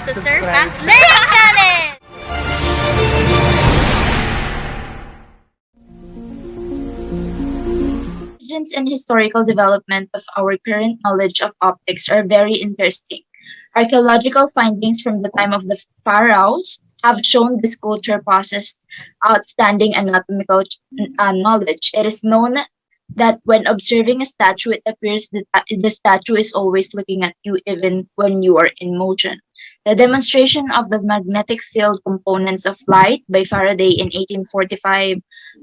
to Sir Pam's Learning Channel! Origins and historical development of our current knowledge of optics are very interesting. Archaeological findings from the time of the pharaohs have shown this culture possessed outstanding anatomical knowledge. It is known that when observing a statue, it appears that the statue is always looking at you even when you are in motion. The demonstration of the magnetic field components of light by Faraday in 1845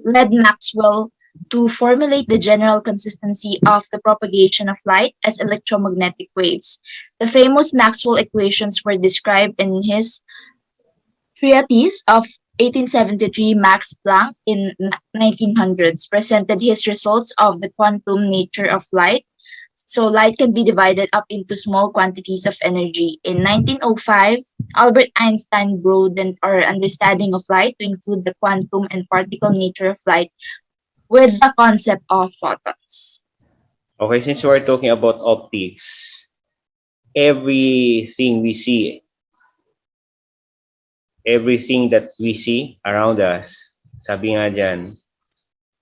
led Maxwell to formulate the general consistency of the propagation of light as electromagnetic waves. The famous Maxwell equations were described in his treatise of 1873. Max Planck in 1900s presented his results of the quantum nature of light. So light can be divided up into small quantities of energy. In 1905, Albert Einstein broadened our understanding of light to include the quantum and particle nature of light with the concept of photons. Okay, since we're talking about optics, everything that we see around us, sabi nga dyan,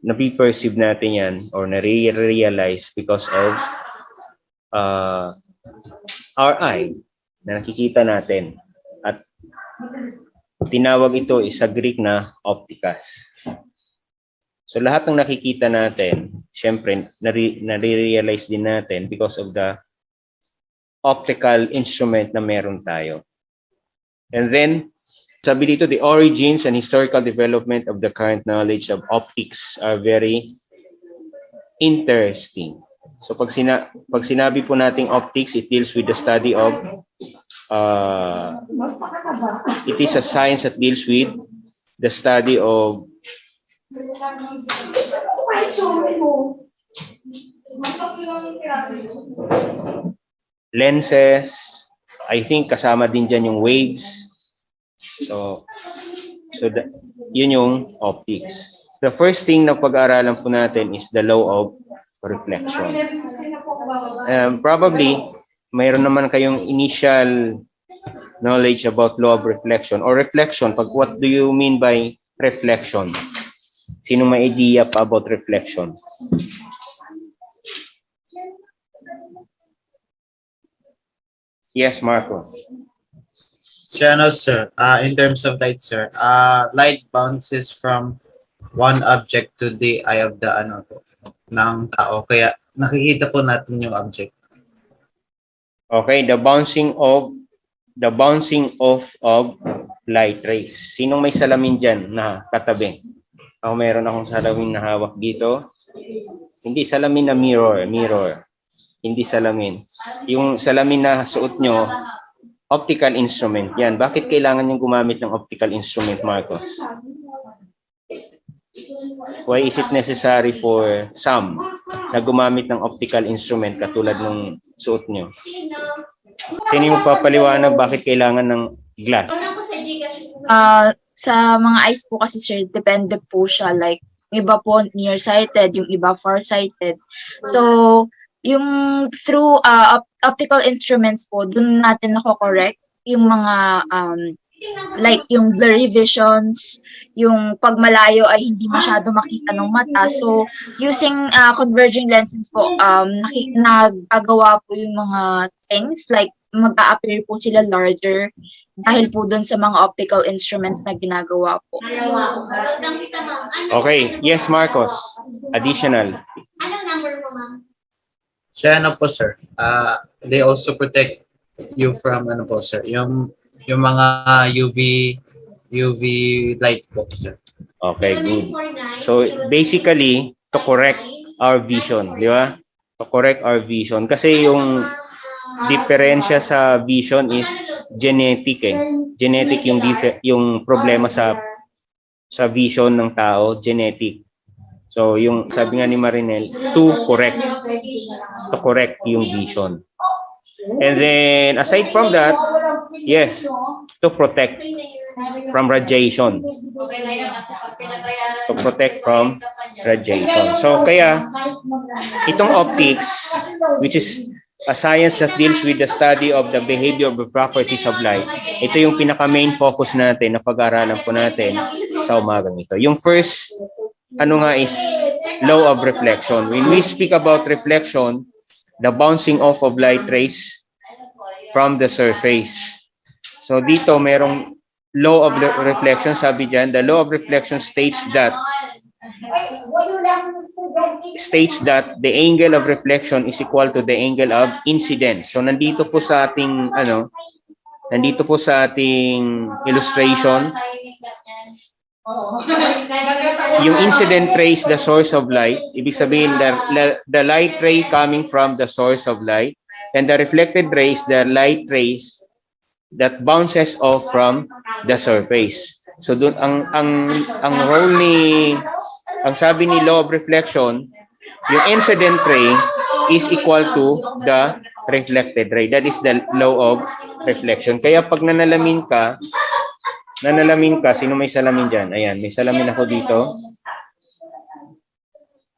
napiperceive natin yan or nare-realize because of our eye na nakikita natin. At tinawag ito is sa Greek na optikas. So lahat ng nakikita natin, syempre, nare-realize din natin because of the optical instrument na meron tayo. And then, sabi dito, the origins and historical development of the current knowledge of optics are very interesting. So pag sinabi po nating optics, it deals with the study of, it is a science that deals with the study of lenses. I think kasama din dyan yung waves. So yun yung optics. The first thing na pag-aaralan po natin is the law of reflection. Probably, mayroon naman kayong initial knowledge about law of reflection or reflection. What do you mean by reflection? Sino may idea pa about reflection? Yes, Marcos. Sir, in terms of light, sir, light bounces from one object to the eye of the ng tao. Kaya nakikita po natin yung object. Okay, the bouncing off of light rays. Sinong may salamin dyan na katabi? Ako meron akong salamin na hawak dito. Hindi salamin na mirror. Hindi salamin. Yung salamin na suot nyo, optical instrument. Yan. Bakit kailangan nyo gumamit ng optical instrument, Marcos? Why is it necessary for some na gumamit ng optical instrument katulad ng suot nyo? Sino yung papaliwanag bakit kailangan ng glass? Sa mga eyes po kasi sir, depende po siya. Like, yung iba po nearsighted, yung iba farsighted. So, yung through optical instruments po, dun natin nako-correct yung mga like yung blurry visions, yung pagmalayo ay hindi masyado makita ng mata. So, using converging lenses po, nagagawa po yung mga things like mag-a-appear po sila larger dahil po dun sa mga optical instruments na ginagawa po. Okay. Yes, Marcos. Additional. Anong number mo, ma'am? Po, sir, they also protect you from, sir, yung mga UV light po, sir. Okay, good. So, basically, to correct our vision, di ba? To correct our vision. Kasi yung diferensya sa vision is genetic eh. Genetic yung problema sa vision ng tao, genetic. So, yung sabi nga ni Marinel, to correct yung vision. And then, aside from that, yes, to protect from radiation. To protect from radiation. So, kaya, itong optics, which is a science that deals with the study of the behavior of the properties of light. Ito yung pinaka-main focus natin na pag-aaralan po natin sa umagang ito. Yung first, is law of reflection. When we speak about reflection, the bouncing off of light rays from the surface. So dito, merong law of reflection, sabi dyan, the law of reflection states that the angle of reflection is equal to the angle of incidence. So nandito po sa ating illustration, yung incident ray is the source of light. Ibig sabihin the light ray coming from the source of light, and the reflected rays, the light rays that bounces off from the surface. So doon ang role ang sabi ni law of reflection, yung incident ray is equal to the reflected ray. That is the law of reflection. Kaya pag nanalamin ka, sino may salamin dyan? Ayan, may salamin ako dito.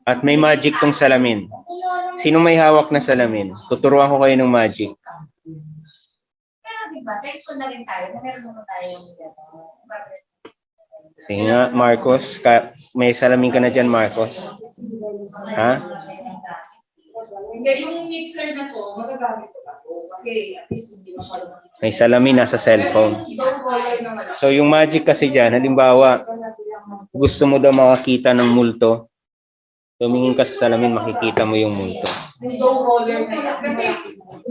At may magic tong salamin. Sino may hawak na salamin? Tuturuan ko kayo ng magic. Sige nga, Marcos. May salamin ka na dyan, Marcos. Ha? Yung mixer na to, magagamit ko pa po. Kasi at least hindi masyadong. May salamin nasa cellphone. So yung magic kasi dyan, halimbawa, gusto mo daw makakita ng multo, tumingin ka sa salamin, makikita mo yung multo. Yung dough roller na yan. Kasi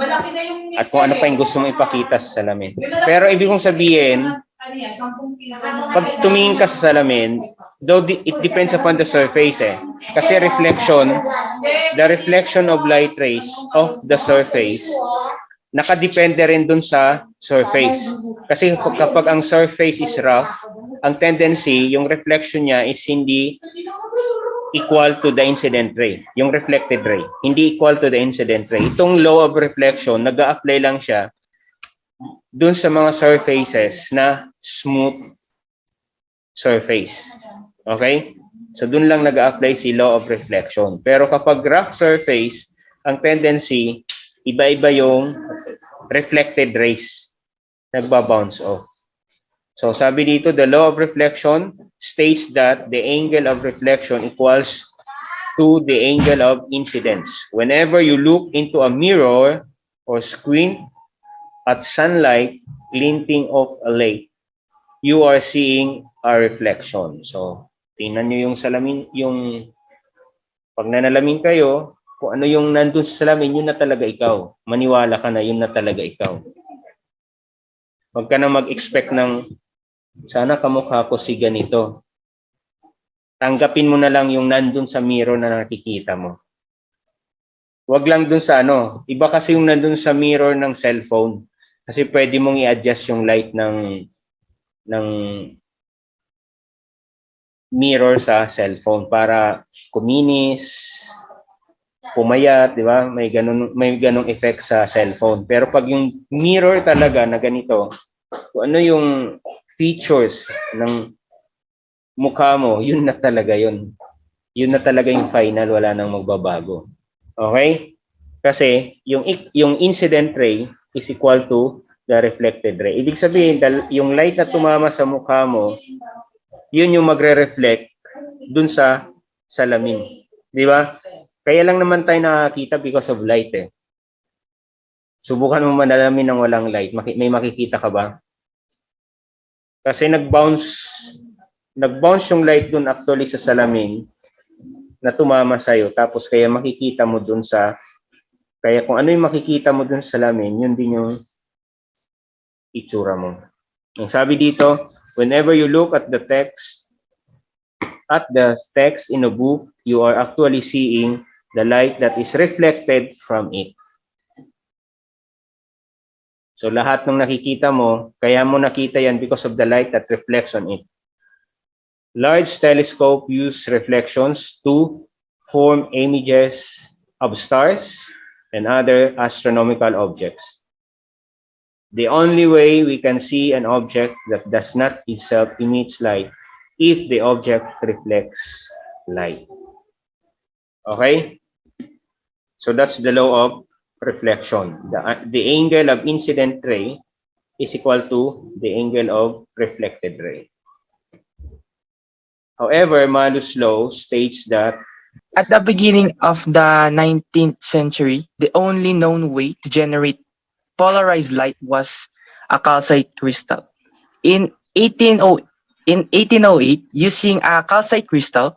malaki na yung mixer. At kung ano pa yung gusto mo ipakita sa salamin. Pero ibig kong sabihin, ano yan, 10 kilo. pag tumingin ka sa salamin, though it depends upon the surface eh. Kasi the reflection of light rays of the surface, nakadepende rin dun sa surface. Kasi kapag ang surface is rough, ang tendency, yung reflection niya is hindi equal to the incident ray, yung reflected ray. Hindi equal to the incident ray. Itong law of reflection, nag-a-apply lang siya dun sa mga surfaces na smooth surface. Okay? So dun lang nag-a-apply si law of reflection. Pero kapag rough surface, ang tendency, iba-iba yung reflected rays. Nagba-bounce off. So sabi dito, the law of reflection states that the angle of reflection equals to the angle of incidence. Whenever you look into a mirror or screen at sunlight glinting off a lake, you are seeing a reflection. So tingnan nyo yung salamin, yung pag nanalamin kayo, kung ano yung nandun sa salamin, yun na talaga ikaw. Maniwala ka na, yun na talaga ikaw. Huwag ka na mag-expect ng, sana kamukha ko si ganito. Tanggapin mo na lang yung nandun sa mirror na nakikita mo. Huwag lang dun sa iba kasi yung nandun sa mirror ng cellphone. Kasi pwede mong i-adjust yung light ng mirror sa cellphone para kuminis, pumayat, di ba? May ganung effect sa cellphone. Pero pag yung mirror talaga na ganito, kung ano yung features ng mukha mo, yun na talaga yun. Yun na talaga yung final, wala nang magbabago. Okay? Kasi yung incident ray is equal to the reflected ray. Ibig sabihin, yung light na tumama sa mukha mo, yun yung magre-reflect dun sa salamin. Di ba? Kaya lang naman tayo nakakita because of light eh. Subukan mo manalamin ng walang light. May makikita ka ba? Kasi nag-bounce yung light dun actually sa salamin na tumama sa'yo. Tapos kaya makikita mo dun kaya kung ano yung makikita mo dun sa salamin, yun din yung itsura mo. Ang sabi dito, whenever you look at the text in a book, you are actually seeing the light that is reflected from it. So lahat ng nakikita mo, kaya mo nakita yan because of the light that reflects on it. Large telescope use reflections to form images of stars and other astronomical objects. The only way we can see an object that does not itself emit light if the object reflects light. Okay? So that's the law of reflection. The angle of incident ray is equal to the angle of reflected ray. However, Malus law states that At the beginning of the 19th century, the only known way to generate polarized light was a calcite crystal. In 1808, using a calcite crystal,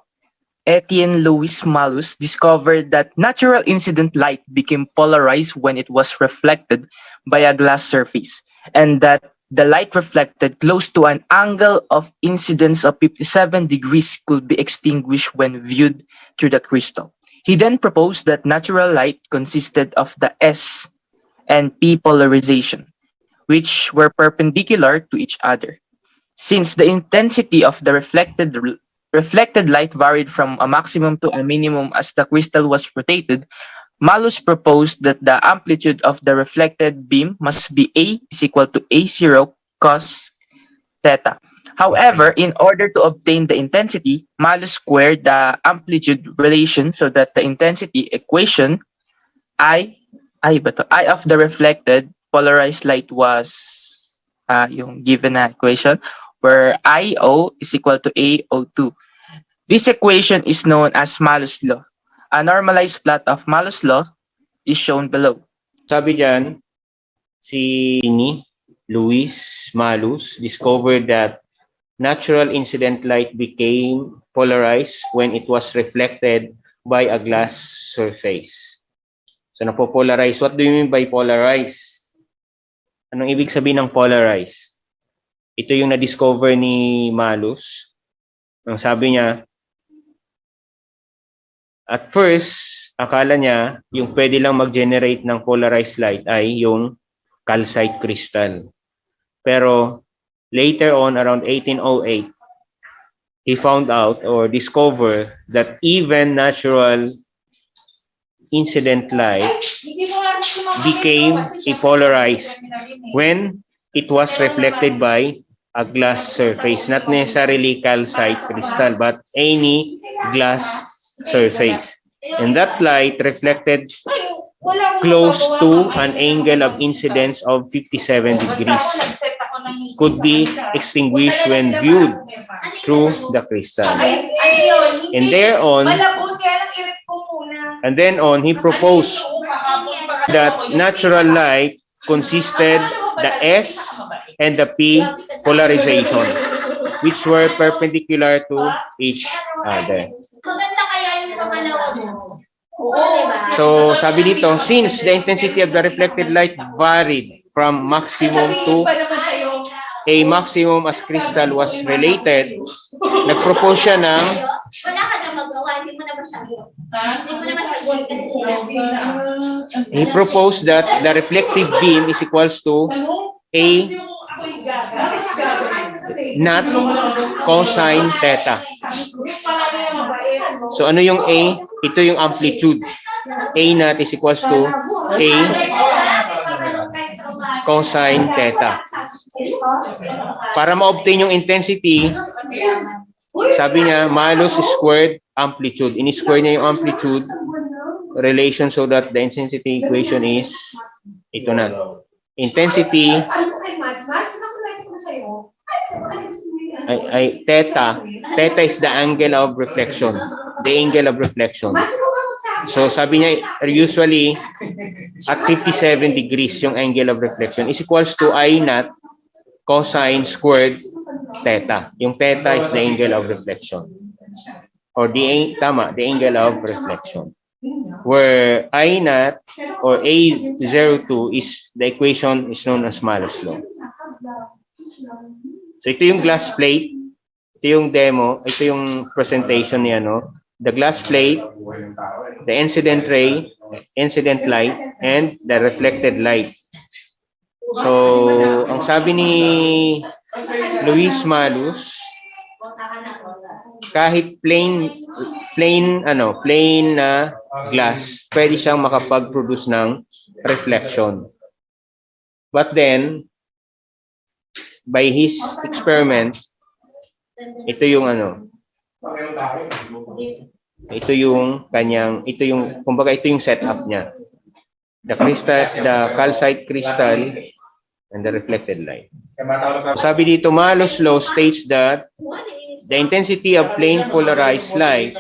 Etienne Louis Malus discovered that natural incident light became polarized when it was reflected by a glass surface, and that the light reflected close to an angle of incidence of 57 degrees could be extinguished when viewed through the crystal. He then proposed that natural light consisted of the S and P polarization, which were perpendicular to each other. Since the intensity of the reflected light varied from a maximum to a minimum as the crystal was rotated, Malus proposed that the amplitude of the reflected beam must be A is equal to A0 cos theta. However, in order to obtain the intensity, Malus squared the amplitude relation so that the intensity equation I of the reflected polarized light was yung given na equation where IO is equal to AO2. This equation is known as Malus law. A normalized plot of Malus law is shown below. sabi diyan, si Louis Malus discovered that natural incident light became polarized when it was reflected by a glass surface. So napopolarize. What do you mean by polarize? Anong ibig sabihin ng polarize? Ito yung na-discover ni Malus. Ang sabi niya, at first, akala niya yung pwede lang mag-generate ng polarized light ay yung calcite crystal. Pero later on, around 1808, he found out or discovered that even natural incident light became polarized when it was reflected by a glass surface, not necessarily calcite crystal, but any glass surface. And that light reflected close to an angle of incidence of 57 degrees could be extinguished when viewed through the crystal. And then on, he proposed that natural light consisted the S and the P polarization, which were perpendicular to each other. Maganda kaya yung pangalawa mo. So, sabi dito, since the intensity of the reflected light varied from maximum to a maximum as crystal was related, nag-propose siya ng Wala ka na magawa, hindi mo na masagot. Hindi mo na masagot kasi sinabi. he proposed that the reflective beam is equals to A not cosine theta. So ano yung A? Ito yung amplitude. A not is equals to A cosine theta. Para ma-obtain yung intensity, sabi niya, Malus squared amplitude. In-square niya yung amplitude relation so that the intensity equation is ito na. Intensity theta. Theta is the angle of reflection. The angle of reflection. So sabi niya, usually at 57 degrees yung angle of reflection is equals to I naught cosine squared theta. Yung theta is the angle of reflection. Or the angle of reflection. Where I naught or A02 is the equation is known as Malus law. So ito yung glass plate, ito yung demo, ito yung presentation niya, no? The glass plate, the incident ray, incident light, and the reflected light. So, ang sabi ni Louis Malus, kahit plain na glass, pwede siyang makapag-produce ng reflection. But then, by his experiment, ito yung kumbaga ito yung setup niya. the calcite crystal, and the reflected light. Sabi dito, Malus law states that the intensity of plain polarized light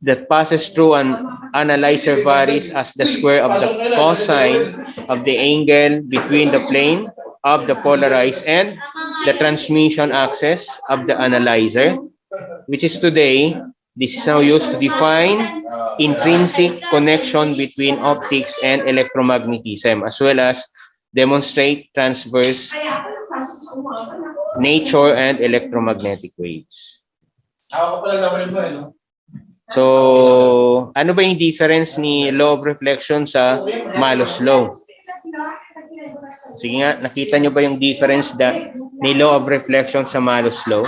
that passes through an analyzer varies as the square of the cosine of the angle between the plane of the polarized and the transmission axis of the analyzer, which is today, this is now used to define intrinsic connection between optics and electromagnetism, as well as demonstrate transverse nature and electromagnetic waves. So, ano ba yung difference ni law of reflection sa Malus law? Sige nga, nakita nyo ba yung difference ni law of reflection sa Malus law?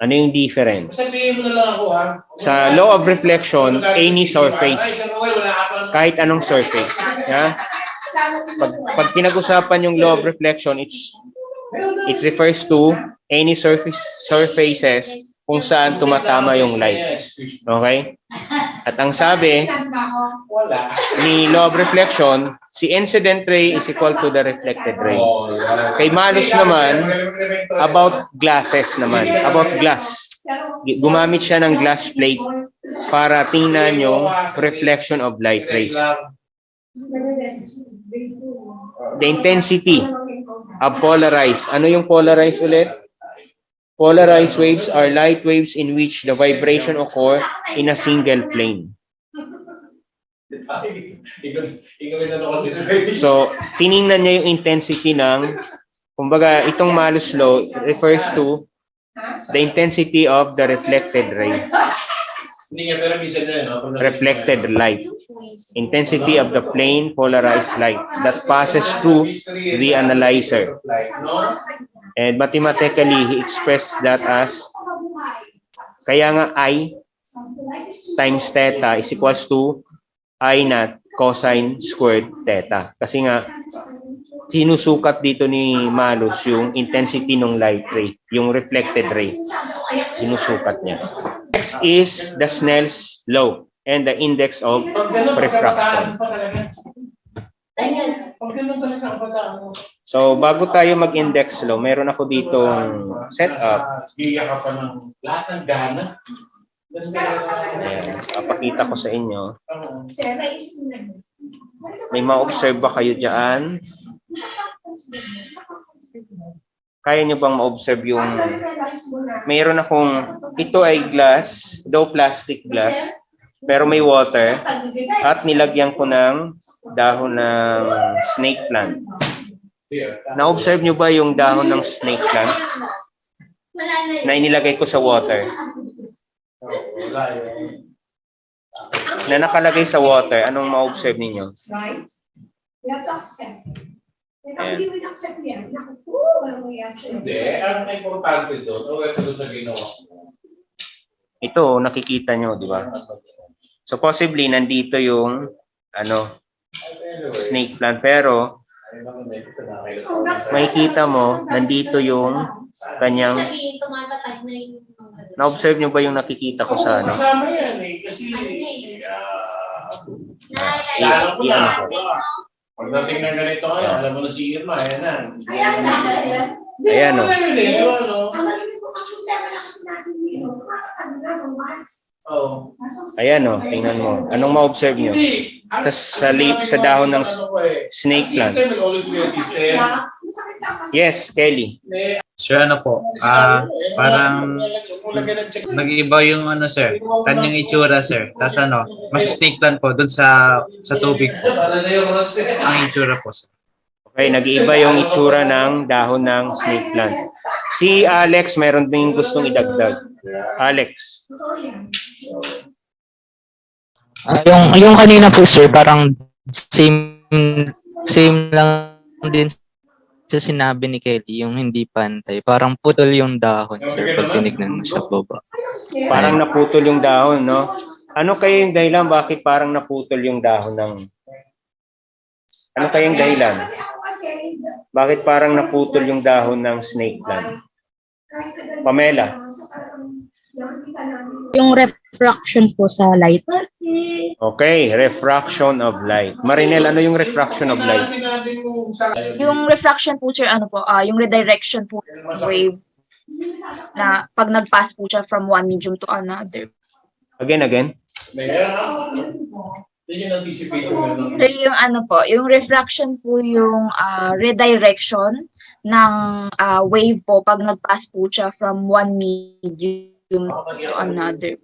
Ano yung difference? Sabihin mo na lang ako, ha? Sa law of reflection, any surface, kahit anong surface. Yeah? Pag pinag-usapan yung law of reflection, it refers to any surfaces kung saan tumatama yung light. Okay? At ang sabi ni law of reflection, si incident ray is equal to the reflected ray. Kay Malus naman, about glasses naman, about glass. Gumamit siya ng glass plate para tingnan yung reflection of light rays. The intensity of polarized. Ano yung polarized ulit? Polarized waves are light waves in which the vibration occur in a single plane. So, tiningnan niya yung intensity ng, kumbaga, itong Malus law refers to the intensity of the reflected ray. Reflected light. Intensity of the plane polarized light that passes through the analyzer. And mathematically, he expressed that as, kaya nga I times theta is equals to I naught cosine squared theta. Kasi nga, sinusukat dito ni Malus yung intensity ng light ray, yung reflected ray. Sinusukat niya. Next is the Snell's law and the index of refraction. So, bago tayo mag-index law, meron ako ditong setup. Bigyan ka pa ng lahat ng gana. Ayan, papakita ko sa inyo. May ma-observe ba kayo dyan? Kaya nyo bang ma-observe yung... Mayroon akong... Ito ay glass, though plastic glass, pero may water, at nilagyan ko ng dahon ng snake plant. Na-observe nyo ba yung dahon ng snake plant na inilagay ko sa water? Na nakalagay sa water, anong ma-observe ninyo? Hindi, ang importante doon, o ito doon sa ginawa. Ito, nakikita nyo, di ba? So possibly, nandito yung snake plant. Pero, makikita mo, nandito yung kanyang... Na-observe nyo ba yung nakikita ko sa ano? Kasama yan eh, kasi... Ayan ko. Pagdating ng ganito, alam mo na si Irma, ayan na. Ayan o. Ayan o, tingnan mo. Anong ma-observe nyo? Sa dahon ng snake plant. Yes, Kelly. Sir, ano po? Parang nag-iba yung ano, sir. Kanyang itsura, sir. Tapos ano, mas snake plant po dun sa tubig po. Ang itsura po, sir. Okay, nag-iiba yung itsura ng dahon ng snake plant. Si Alex, meron din gustong idagdag. Alex. Yung kanina po, sir, parang same lang din sa sinabi ni Kelly, yung hindi pantay. Parang putol yung dahon, sir, pag tinignan mo sa baba. Parang naputol yung dahon, no? Ano kaya yung dahilan bakit parang naputol yung dahon ng... Ano kaya yung dahilan? Bakit parang naputol yung dahon ng snake plant? Pamela. Yung refraction po sa light. Okay, refraction of light. Marinel, ano yung refraction of light? Yung refraction po, sir, ano po, yung redirection po ng wave na pag nag-pass po siya from one medium to another. Again. Sir, yung ano po, yung refraction po yung redirection ng wave po pag nag-pass po siya from one medium to another.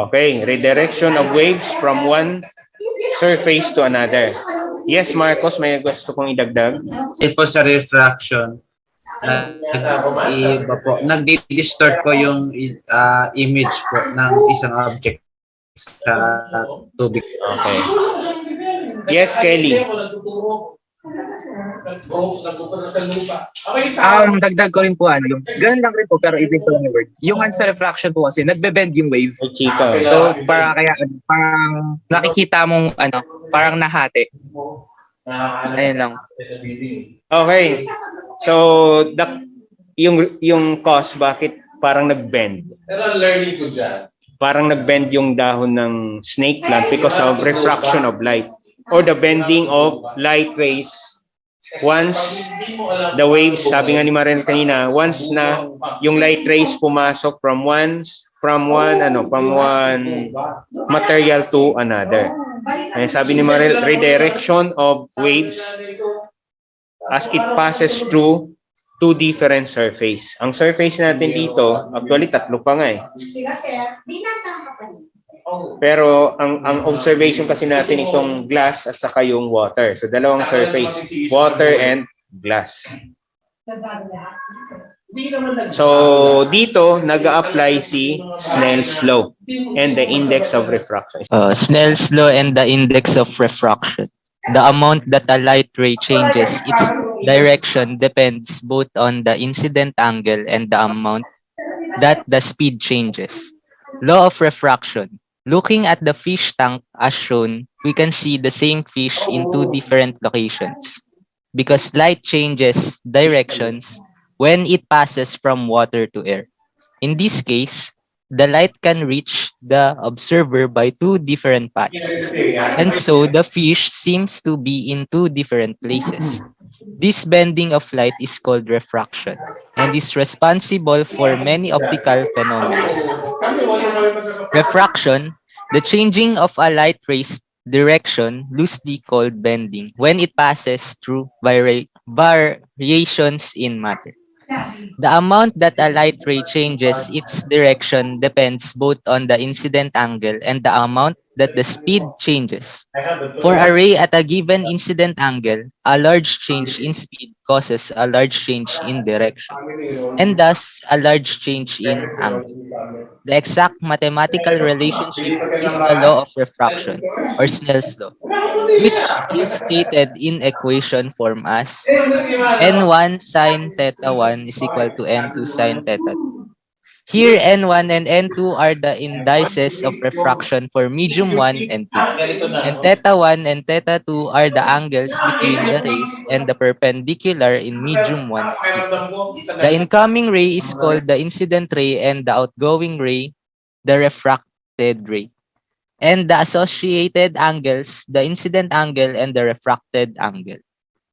Okay, redirection of waves from one surface to another. Yes, Marcos, may gusto kong idagdag. Ito po sa refraction, iba po, nagdi-distort po yung image po ng isang object sa tubig. Okay. Yes, Kelly. Dagdag ko rin po yung ganun lang rin po pero ibig ko yung word. Yung sa refraction po kasi nagbe-bend yung wave. Ay, chika. So parang nakikita mong parang nahati. Ayun lang. Okay. So, yung cause, bakit parang nag-bend? Pero ang learning ko dyan, Parang nag-bend yung dahon ng snake plant because of refraction of light or the bending of light rays. Once the waves, sabi nga ni Mariel kanina, once na yung light rays pumasok from one material to another. Ay, sabi ni Mariel, redirection of waves as it passes through two different surface. Ang surface natin dito, actually tatlo pa nga eh. Pero ang observation kasi natin itong glass at saka yung water. So dalawang surface, water and glass. So dito nag-a-apply si Snell's law and the index of refraction. Snell's law and the index of refraction. The amount that a light ray changes its direction depends both on the incident angle and the amount that the speed changes. Law of refraction. Looking at the fish tank as shown, we can see the same fish in two different locations because light changes directions when it passes from water to air. In this case, the light can reach the observer by two different paths, and so the fish seems to be in two different places. This bending of light is called refraction and is responsible for many optical phenomena. Refraction, the changing of a light ray's direction, loosely called bending, when it passes through variations in matter. The amount that a light ray changes its direction depends both on the incident angle and the amount that the speed changes. For a ray at a given incident angle, a large change in speed causes a large change in direction, and thus a large change in angle. The exact mathematical relationship is the law of refraction, or Snell's law, which is stated in equation form as n1 sine theta 1 is equal to n2 sine theta 2. Here, n1 and n2 are the indices of refraction for medium 1 and 2. And theta 1 and theta 2 are the angles between the rays and the perpendicular in medium 1 and 2. The incoming ray is called the incident ray and the outgoing ray, the refracted ray. And the associated angles, the incident angle and the refracted angle.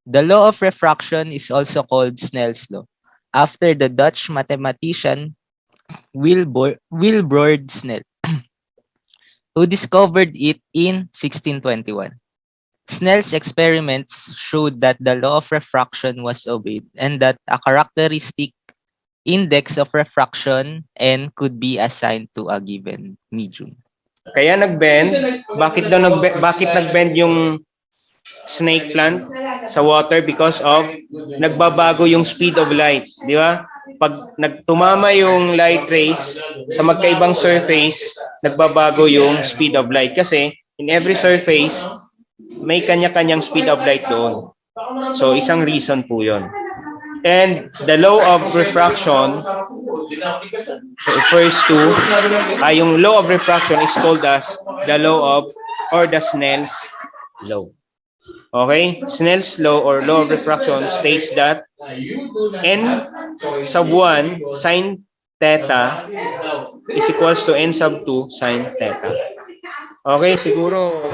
The law of refraction is also called Snell's law, after the Dutch mathematician Wilbrord Snell, who discovered it in 1621. Snell's experiments showed that the law of refraction was obeyed and that a characteristic index of refraction n could be assigned to a given medium. Kaya nag-bend, bakit nag-bend yung snake plant sa water? Because of nagbabago yung speed of light, di ba? Pag nagtumama yung light rays sa magkaibang surface, nagbabago yung speed of light. Kasi in every surface, may kanya-kanyang speed of light doon. So isang reason po yun. And the law of refraction refers to, yung law of refraction is called as the law of, or the Snell's law. Okay? Snell's law or law of refraction states that n sub 1 sine theta is equals to n sub 2 sine theta. Okay, siguro